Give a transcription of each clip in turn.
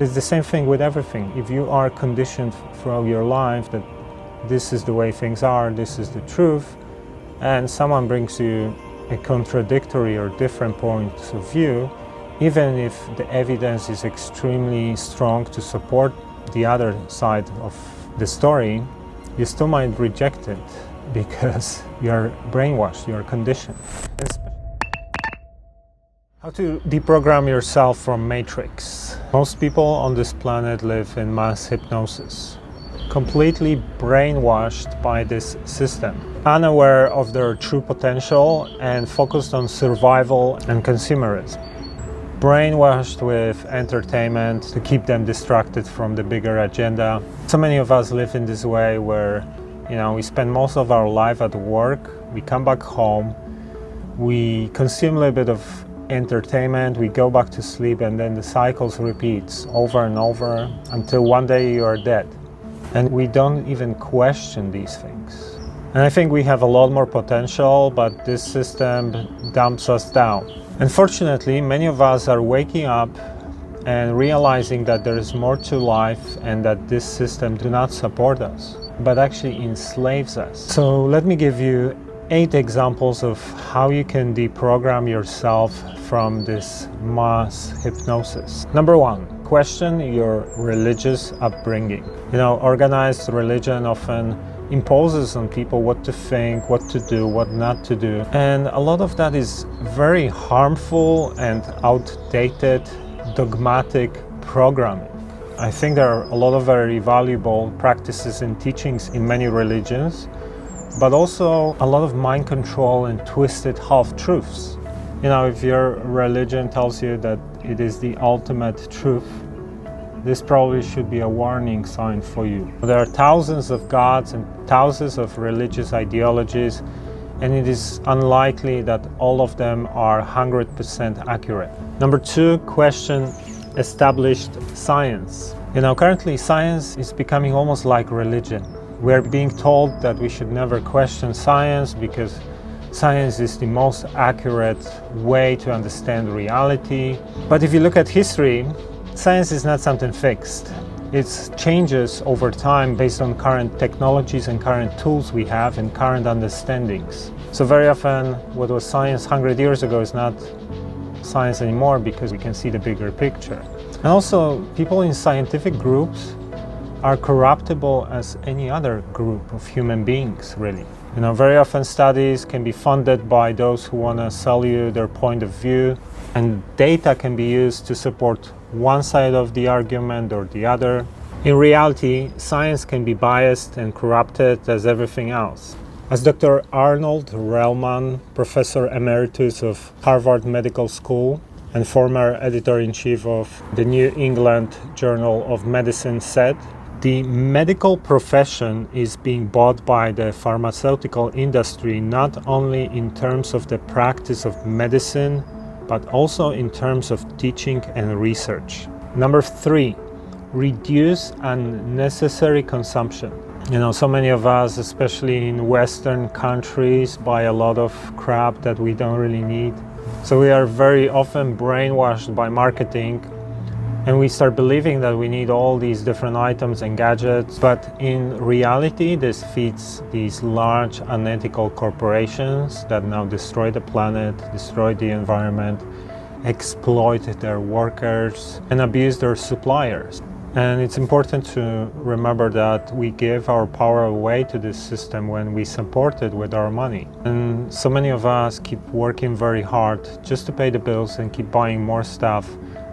It's the same thing with everything. If you are conditioned throughout your life that this is the way things are, this is the truth, and someone brings you a contradictory or different points of view, even if the evidence is extremely strong to support the other side of the story, you still might reject it because you're brainwashed, you're conditioned. How to deprogram yourself from Matrix. Most people on this planet live in mass hypnosis, completely brainwashed by this system, unaware of their true potential and focused on survival and consumerism. Brainwashed with entertainment to keep them distracted from the bigger agenda. So many of us live in this way where, we spend most of our life at work, we come back home, we consume a little bit of entertainment, we go back to sleep, and then the cycles repeats over and over until one day you are dead. And we don't even question these things. And I think we have a lot more potential, but this system dumps us down. Unfortunately, many of us are waking up and realizing that there is more to life and that this system do not support us, but actually enslaves us. So let me give you 8 examples of how you can deprogram yourself from this mass hypnosis. Number 1, question your religious upbringing. Organized religion often imposes on people what to think, what to do, what not to do. And a lot of that is very harmful and outdated, dogmatic programming. I think there are a lot of very valuable practices and teachings in many religions, but also a lot of mind control and twisted half-truths. If your religion tells you that it is the ultimate truth, this probably should be a warning sign for you. There are thousands of gods and thousands of religious ideologies, and it is unlikely that all of them are 100% accurate. Number 2, question established science. Currently science is becoming almost like religion. We're being told that we should never question science because science is the most accurate way to understand reality. But if you look at history, science is not something fixed. It changes over time based on current technologies and current tools we have and current understandings. So very often what was science 100 years ago is not science anymore because we can see the bigger picture. And also people in scientific groups are corruptible as any other group of human beings, really. Very often studies can be funded by those who want to sell you their point of view, and data can be used to support one side of the argument or the other. In reality, science can be biased and corrupted as everything else. As Dr. Arnold Relman, Professor Emeritus of Harvard Medical School and former editor-in-chief of the New England Journal of Medicine said, the medical profession is being bought by the pharmaceutical industry not only in terms of the practice of medicine, but also in terms of teaching and research. Number 3, reduce unnecessary consumption. So many of us, especially in Western countries, buy a lot of crap that we don't really need. So we are very often brainwashed by marketing, and we start believing that we need all these different items and gadgets. But in reality, this feeds these large unethical corporations that now destroy the planet, destroy the environment, exploit their workers, and abuse their suppliers. And it's important to remember that we give our power away to this system when we support it with our money. And so many of us keep working very hard just to pay the bills and keep buying more stuff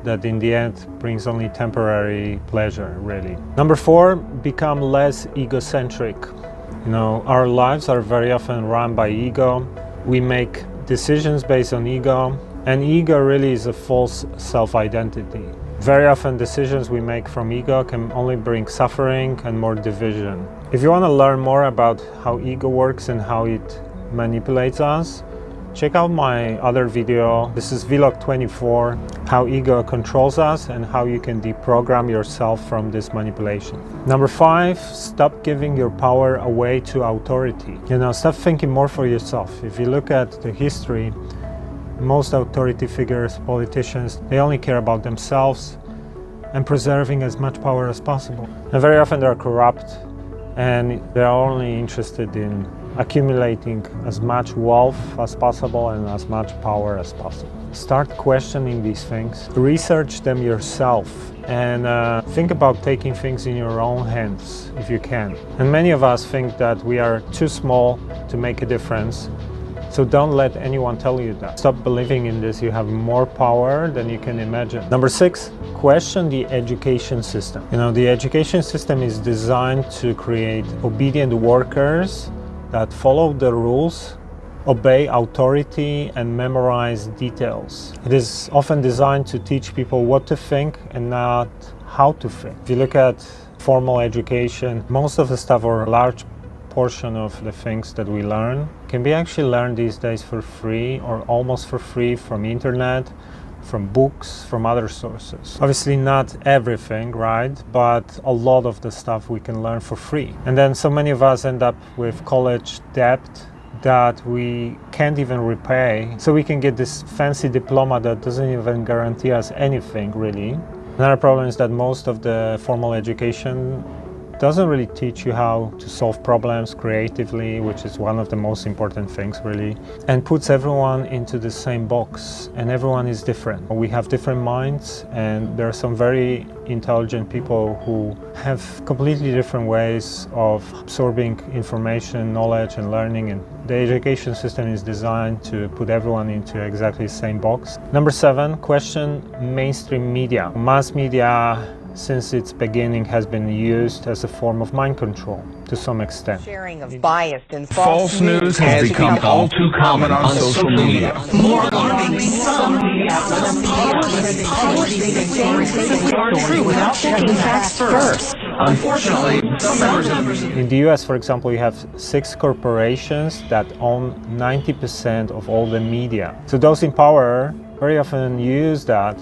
that in the end brings only temporary pleasure, really. Number 4, become less egocentric. Our lives are very often run by ego. We make decisions based on ego, and ego really is a false self-identity. Very often decisions we make from ego can only bring suffering and more division. If you want to learn more about how ego works and how it manipulates us, check out my other video. This is vlog 24, how ego controls us and how you can deprogram yourself from this manipulation. Number 5, stop giving your power away to authority. Stop thinking more for yourself. If you look at the history, most authority figures, politicians, they only care about themselves. and preserving as much power as possible. And very often they're corrupt, and they're only interested in accumulating as much wealth as possible and as much power as possible. Start questioning these things, research them yourself, and think about taking things in your own hands if you can. And many of us think that we are too small to make a difference, so don't let anyone tell you that. Stop believing in this. You have more power than you can imagine. Number 6, question the education system. The education system is designed to create obedient workers that follow the rules, obey authority, and memorize details. It is often designed to teach people what to think and not how to think. If you look at formal education, most of the stuff, or a large portion of the things that we learn, can be actually learned these days for free or almost for free from internet, from books, from other sources. Obviously not everything, right? But a lot of the stuff we can learn for free. And then so many of us end up with college debt that we can't even repay. So we can get this fancy diploma that doesn't even guarantee us anything, really. Another problem is that most of the formal education doesn't really teach you how to solve problems creatively, which is one of the most important things, really, and puts everyone into the same box, and everyone is different. We have different minds, and there are some very intelligent people who have completely different ways of absorbing information, knowledge, and learning, and the education system is designed to put everyone into exactly the same box. Number 7, question mainstream media. Mass media, since its beginning, has been used as a form of mind control to some extent. Sharing of biased and false news has become all too common on social media. More alarming, some media are true without checking facts first. Unfortunately, some members of In the US, for example, you have 6 corporations that own 90% of all the media. So those in power very often use that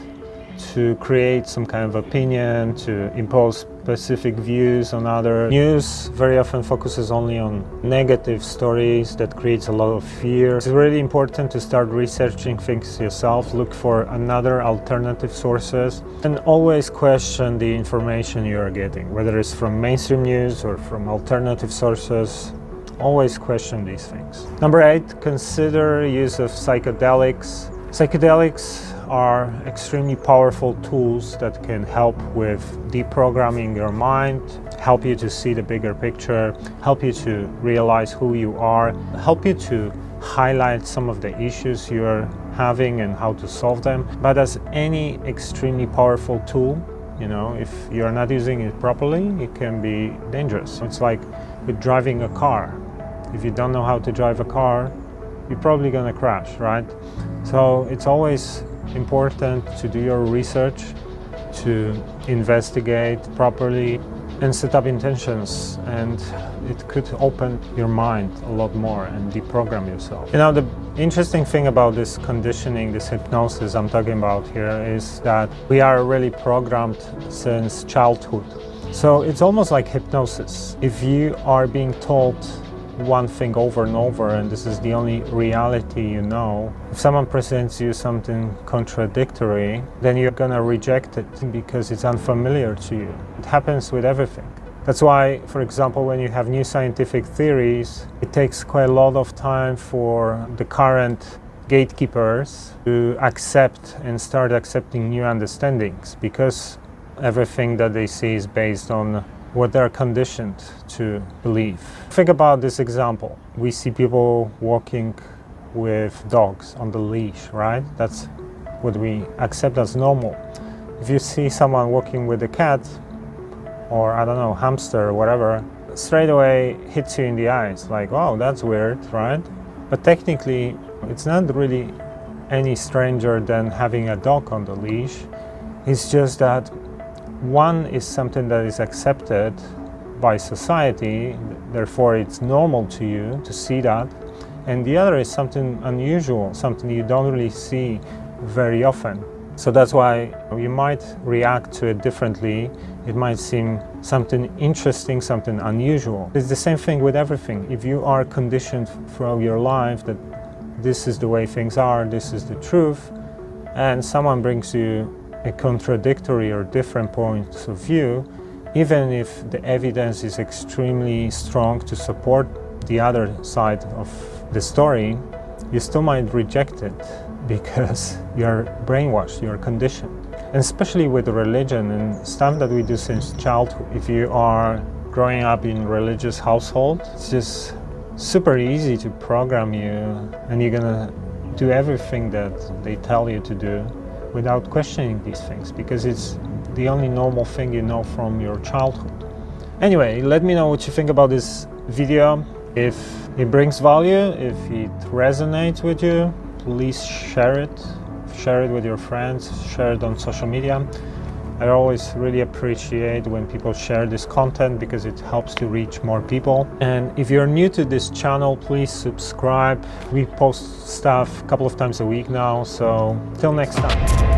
to create some kind of opinion, to impose specific views on other. News very often focuses only on negative stories that creates a lot of fear. It's really important to start researching things yourself, look for another alternative sources, and always question the information you are getting, whether it's from mainstream news or from alternative sources. Always question these things. Number 8, consider use of psychedelics. Psychedelics are extremely powerful tools that can help with deprogramming your mind, help you to see the bigger picture, help you to realize who you are, help you to highlight some of the issues you're having and how to solve them. But as any extremely powerful tool, if you're not using it properly, it can be dangerous. It's like with driving a car. If you don't know how to drive a car, you're probably gonna crash, right? So it's always important to do your research, to investigate properly, and set up intentions, and it could open your mind a lot more and deprogram yourself. The interesting thing about this conditioning, this hypnosis I'm talking about here, is that we are really programmed since childhood. So it's almost like hypnosis. If you are being told one thing over and over, and this is the only reality if someone presents you something contradictory, then you're gonna reject it because it's unfamiliar to you. It happens with everything. That's why, for example, when you have new scientific theories, it takes quite a lot of time for the current gatekeepers to accept and start accepting new understandings, because everything that they see is based on what they're conditioned to believe. Think about this example. We see people walking with dogs on the leash, right? That's what we accept as normal. If you see someone walking with a cat, or hamster or whatever, straight away hits you in the eyes, like, oh, that's weird, right? But technically, it's not really any stranger than having a dog on the leash. It's just that one is something that is accepted by society, therefore it's normal to you to see that, and the other is something unusual, something you don't really see very often. So that's why you might react to it differently. It might seem something interesting, something unusual. It's the same thing with everything. If you are conditioned throughout your life that this is the way things are, this is the truth, and someone brings you a contradictory or different points of view, even if the evidence is extremely strong to support the other side of the story, you still might reject it because you're brainwashed, you're conditioned. And especially with religion and stuff that we do since childhood. If you are growing up in a religious household, it's just super easy to program you, and you're gonna do everything that they tell you to do without questioning these things, because it's the only normal thing you know from your childhood. Anyway, let me know what you think about this video. If it brings value, if it resonates with you, please share it. Share it with your friends, share it on social media. I always really appreciate when people share this content because it helps to reach more people. And if you're new to this channel, please subscribe. We post stuff a couple of times a week now, so till next time.